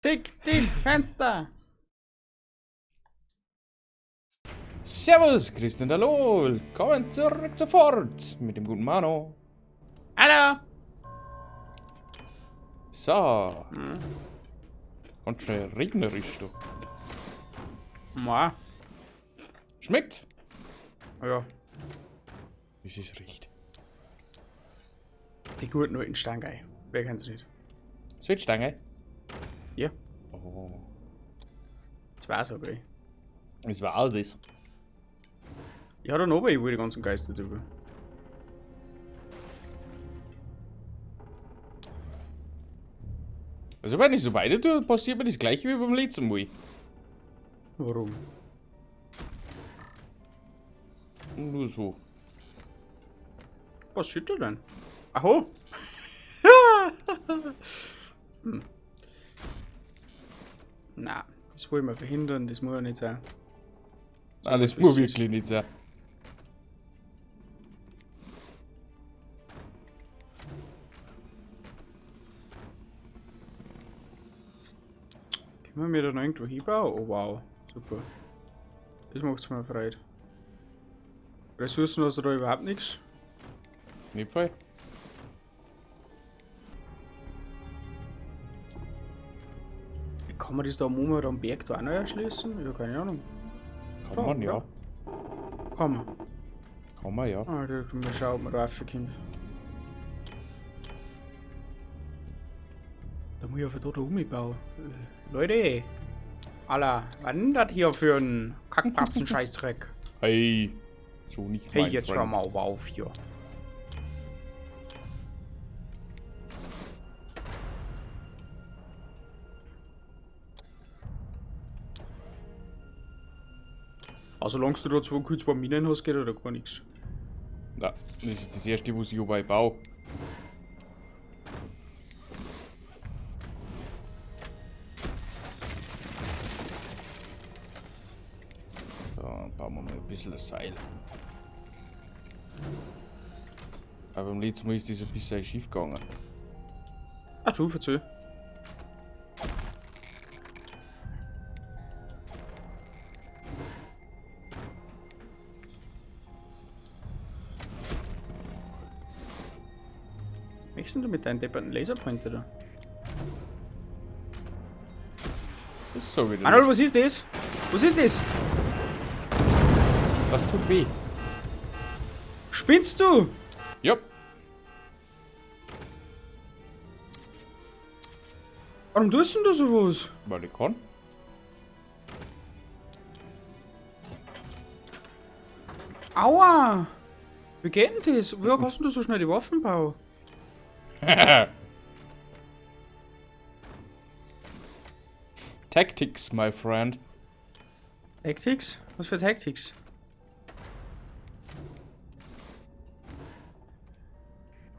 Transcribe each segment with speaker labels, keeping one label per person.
Speaker 1: Fick dich, Fenster!
Speaker 2: Servus, Christian, hallo, willkommen zurück sofort mit dem guten Mano.
Speaker 1: Hallo!
Speaker 2: So. Ganz schön regnerisch, du.
Speaker 1: Ja,
Speaker 2: Schmeckt?
Speaker 1: ja,
Speaker 2: Wie es riecht.
Speaker 1: die guten alten Stange. Wer kennt's nicht?
Speaker 2: Switchstange?
Speaker 1: Ja,
Speaker 2: Oh.
Speaker 1: das war's aber.
Speaker 2: Das war alles.
Speaker 1: Ja, dann oben, ich will die ganzen Geister drüber.
Speaker 2: Also wenn ich so weiter tue, passiert mir das gleiche wie beim letzten Mal.
Speaker 1: Warum?
Speaker 2: Nur so.
Speaker 1: Was schüttelt denn? Aho! Na, das wollen wir verhindern, das muss ja nicht sein.
Speaker 2: Nein, das muss wirklich nicht sein.
Speaker 1: Können wir da noch irgendwo hinbauen? Oh wow, super. Das macht's mir Freude. Ressourcen hast du da überhaupt nichts?
Speaker 2: Nicht voll.
Speaker 1: Kann man das da am Berg da auch noch erschließen? Ja, keine Ahnung.
Speaker 2: Kann man, ja.
Speaker 1: Kann man.
Speaker 2: Kann man, ja.
Speaker 1: Ah, da können wir schauen, ob wir da raufkommen. Da muss ich einfach da umbauen. Leute! Alter, was denn das hier für ein Kackbratzen-Scheißdreck?
Speaker 2: Hey. So nicht
Speaker 1: Hey,
Speaker 2: mein
Speaker 1: jetzt
Speaker 2: Freund.
Speaker 1: schau mal auf hier. Also, solange du da zwei Minen hast, geht da gar nichts.
Speaker 2: Na, das ist das erste, was ich dabei baue. So, dann bauen wir mal ein bisschen ein Seil. Aber beim letzten Mal ist das ein bisschen schief gegangen.
Speaker 1: Ach du, verzeih. Was denn du mit deinem depperten Laserpointer da?
Speaker 2: Das ist so wieder.
Speaker 1: Arnold, was ist das? Was ist das?
Speaker 2: Das tut weh.
Speaker 1: Spinnst du?
Speaker 2: Ja.
Speaker 1: Warum tust du denn da sowas?
Speaker 2: Weil ich kann.
Speaker 1: Aua! Wie geht denn das? Woher hast du so schnell die Waffen bauen?
Speaker 2: Tactics, my friend.
Speaker 1: Tactics? Was für Tactics?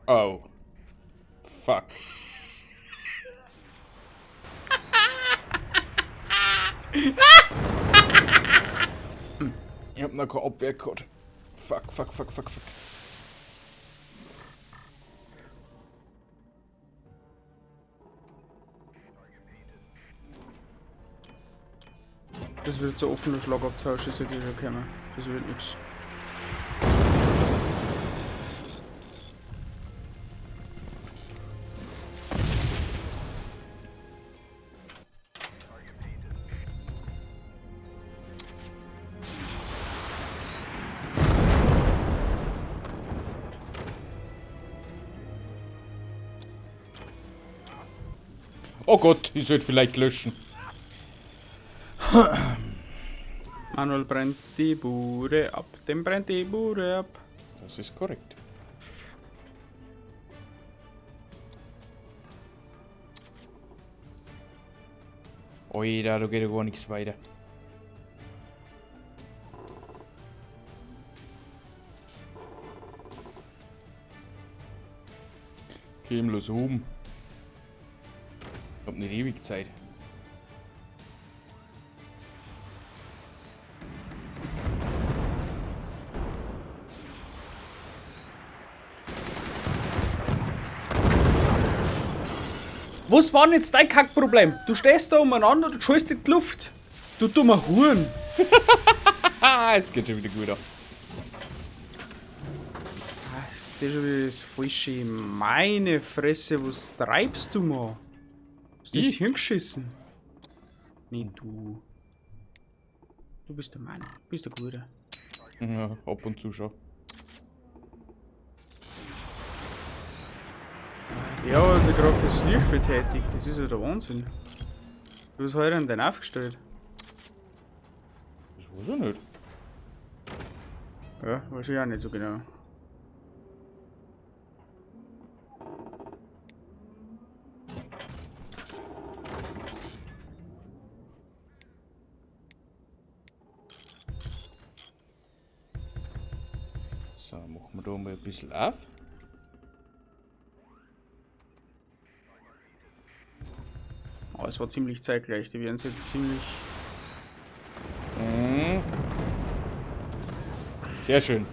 Speaker 2: Oh. Fuck. Ich hab noch keine Abwehr gehabt. Fuck.
Speaker 1: Das wird so offener Schlagabtausch, ist ja schon gekommen. Das wird nix.
Speaker 2: Oh Gott, ich sollte vielleicht löschen.
Speaker 1: Manuel brennt die Bude ab, dem brennt die Bude ab.
Speaker 2: Das ist korrekt. Oida, da geht ja gar nichts weiter. Gehen los oben. Ich hab nicht ewig Zeit.
Speaker 1: Was war denn jetzt dein Kackproblem? Du stehst da umeinander, du schießt in die Luft. Du dummer Huren.
Speaker 2: Ah, es geht schon wieder gut ab.
Speaker 1: Ich seh schon wieder das Falsche. Meine Fresse, was treibst du mal? Hast du das
Speaker 2: Ich?
Speaker 1: hingeschissen? Nee, du. Du bist der Mann. Du bist der Gute.
Speaker 2: Ja, ab und zu schon.
Speaker 1: Der hat sich gerade fürs Licht betätigt. Das ist ja der Wahnsinn. Du hast heute den aufgestellt.
Speaker 2: Das weiß ich nicht.
Speaker 1: Ja, weiß ich auch nicht so genau.
Speaker 2: So, machen wir da mal ein bisschen auf.
Speaker 1: Aber es war ziemlich zeitgleich. Die werden jetzt ziemlich.
Speaker 2: Sehr schön.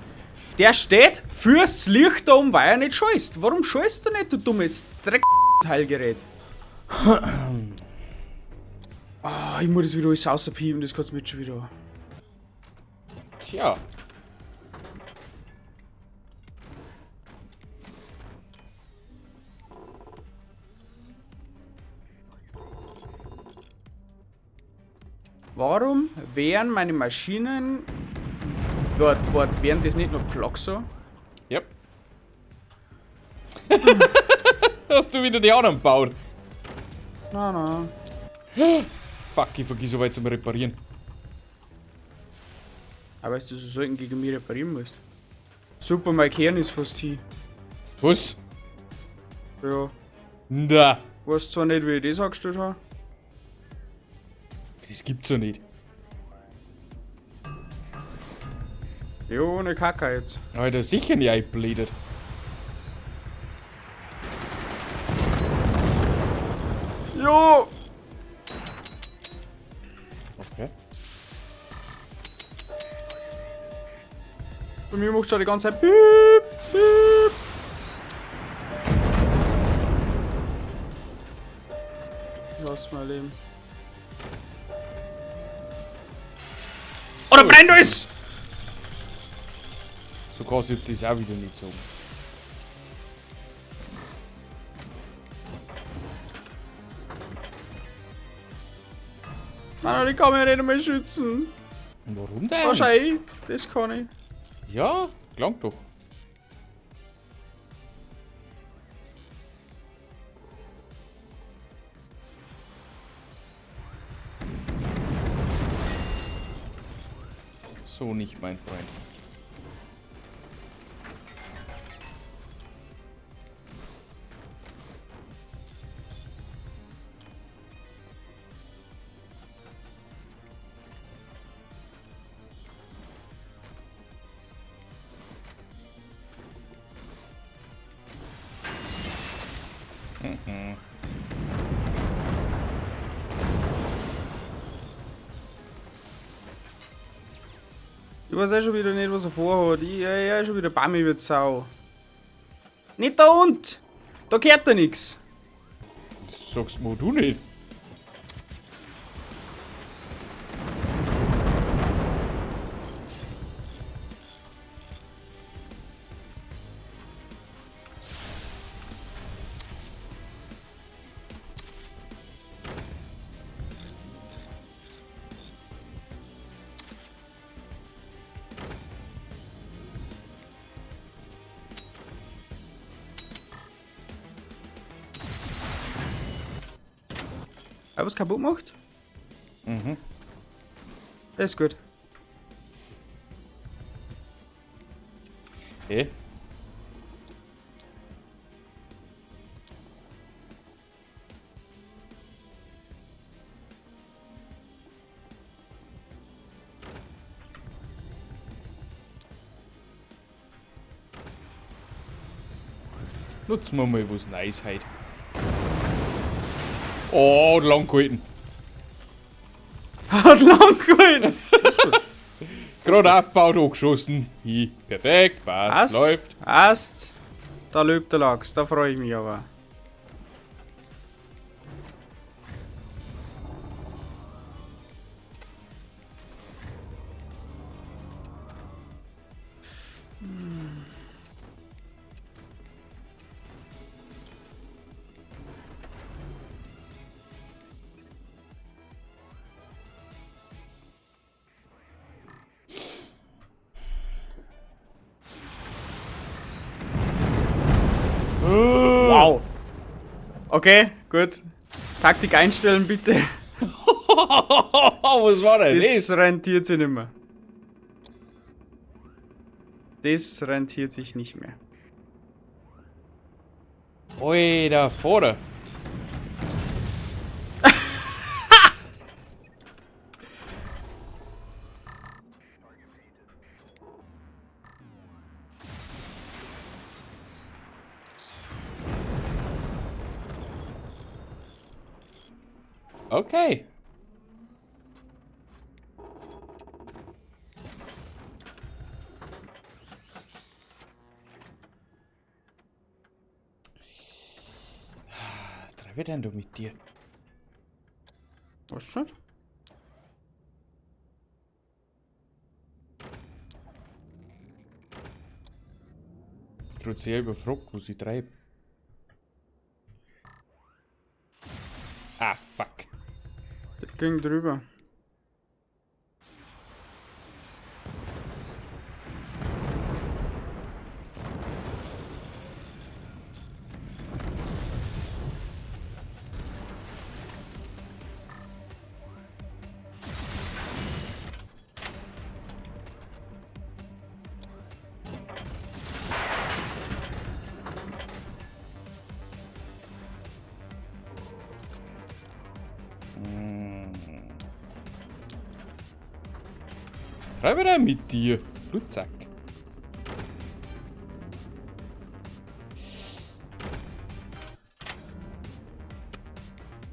Speaker 1: Der steht fürs Licht da um, weil er nicht scheißt. Warum scheißt du nicht, du dummes Dreck-Teilgerät? Ah, ich muss das wieder alles rauspiepen, das kannst du mit schon wieder.
Speaker 2: Tja.
Speaker 1: Warum wären meine Maschinen. Wart, wären das nicht nur Pfloxer?
Speaker 2: Ja. Hast du wieder die anderen bauen?
Speaker 1: Na.
Speaker 2: Fuck, ich vergiss so weit zum Reparieren.
Speaker 1: Aber weißt du, so sollten gegen mich reparieren musst. Super, mein Kern ist fast hier.
Speaker 2: Was?
Speaker 1: Ja.
Speaker 2: Da.
Speaker 1: Weißt zwar nicht, wie ich das angestellt habe.
Speaker 2: Das gibt's ja nicht.
Speaker 1: Ja, ohne Kacke jetzt.
Speaker 2: Alter, sicher nicht eingeblädet.
Speaker 1: Jo!
Speaker 2: Okay.
Speaker 1: Bei mir macht schon die ganze Zeit Piep, Piep. Lass mal leben. Oder brennt es!
Speaker 2: So krass jetzt ist auch wieder nicht so.
Speaker 1: Nein, ich kann mich nicht mehr schützen.
Speaker 2: Warum denn?
Speaker 1: Wahrscheinlich, das kann ich.
Speaker 2: Ja, klingt doch. So nicht, mein Freund.
Speaker 1: Ich weiß auch schon wieder nicht, was er vorhat. Ich schon wieder Bammi wird Sau. Nicht da und! Da gehört da nix.
Speaker 2: Sagst mal du nicht.
Speaker 1: Aber was kaputt macht?
Speaker 2: Mhm.
Speaker 1: Das ist gut.
Speaker 2: Eh? Nutzen wir mal was Neues heute. Oh, lang gehalten.
Speaker 1: Hat lang gehalten.
Speaker 2: Gerade aufgebaut, angeschossen. Hi. Perfekt, passt, läuft.
Speaker 1: Passt. Da lebt der Lachs, da freue ich mich aber. Wow. Okay, gut. Taktik einstellen bitte.
Speaker 2: Was war denn
Speaker 1: Das rentiert sich nicht mehr. Das rentiert sich nicht mehr.
Speaker 2: Ui, da vorne. Okay. Was treibe ich denn da mit dir?
Speaker 1: Was ist das?
Speaker 2: Ich habe sehr überfragt, was ich treibe. Ah, fuck.
Speaker 1: Das ging drüber.
Speaker 2: Treibe denn mit dir? Blutsack.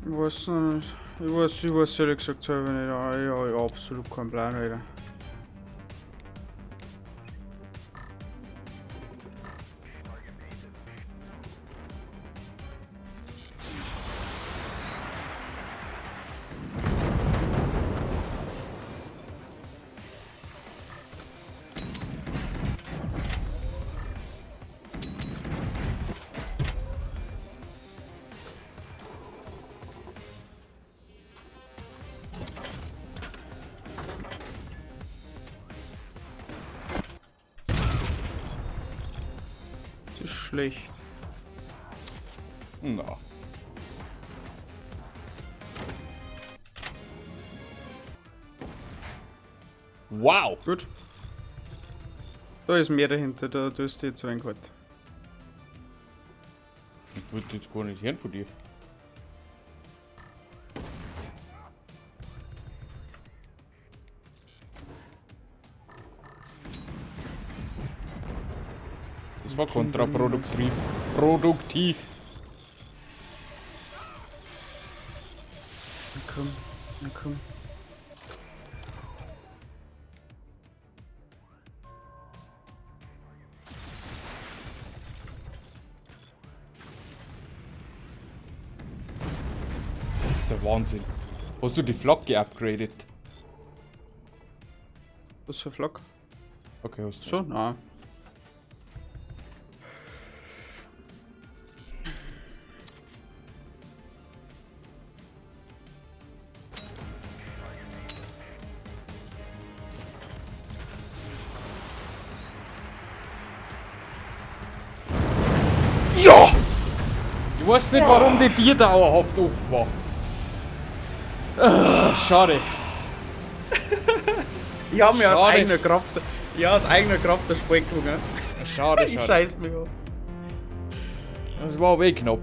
Speaker 1: Ich weiß noch nicht. Ich weiß ehrlich gesagt selber nicht. Ich habe absolut keinen Plan, Alter. Das ist schlecht.
Speaker 2: Na. Wow.
Speaker 1: Gut. Da ist mehr dahinter, da tust du jetzt so ein Gott.
Speaker 2: Ich würde jetzt gar nicht hören von dir. Das war kontraproduktiv. Produktiv.
Speaker 1: Na komm, na komm.
Speaker 2: Das ist der Wahnsinn. Hast du die Flak geupgradet?
Speaker 1: Was für Flock?
Speaker 2: Okay, hast du.
Speaker 1: So, na.
Speaker 2: Ja! Ich weiß nicht, warum die Tür dauerhaft offen war. Schade.
Speaker 1: Ich habe mir aus
Speaker 2: Schade.
Speaker 1: eigener Kraft. Ja, aus eigener Kraft der Sprechung, ne?
Speaker 2: Schade,
Speaker 1: Ich
Speaker 2: schade.
Speaker 1: scheiß mich auf.
Speaker 2: Das war aber knapp.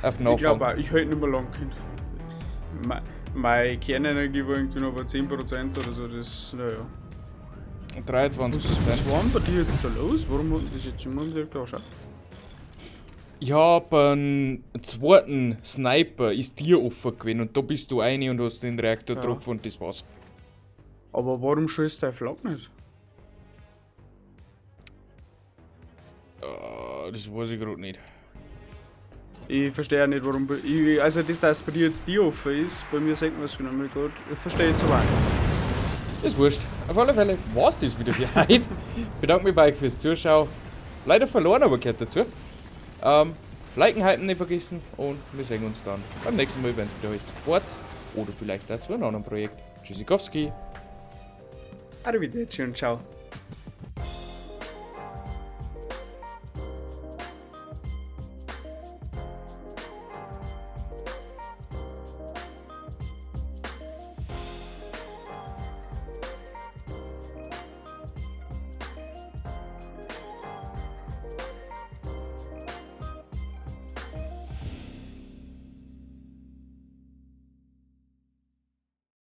Speaker 2: Auf den
Speaker 1: Ich glaube
Speaker 2: Anfang.
Speaker 1: auch, ich hätte nicht mehr lang können. Meine Kernenergie war irgendwie noch bei 10% oder so, das, naja.
Speaker 2: 23%.
Speaker 1: Was war denn bei dir jetzt da los? Warum hat denn das jetzt immer wieder geschaut?
Speaker 2: Ich hab einen zweiten Sniper, ist dir offen gewesen und da bist du rein und hast den Reaktor
Speaker 1: Ja.
Speaker 2: getroffen und das war's.
Speaker 1: Aber warum schießt dein Flak nicht?
Speaker 2: Das weiß ich gerade nicht.
Speaker 1: Ich verstehe auch nicht, warum. Also, dass bei dir jetzt die offen ist, bei mir sagt man es genau nicht gut. Ich verstehe jetzt aber auch nicht.
Speaker 2: Ist wurscht. Auf alle Fälle war's das wieder für heute. Bedanke mich bei euch fürs Zuschauen. Leider verloren, aber gehört dazu. Liken, hypen nicht vergessen und wir sehen uns dann beim nächsten Mal, wenn es wieder heißt Fort oder vielleicht auch zu einem anderen Projekt. Tschüssikowski.
Speaker 1: Arrivederci und ciao.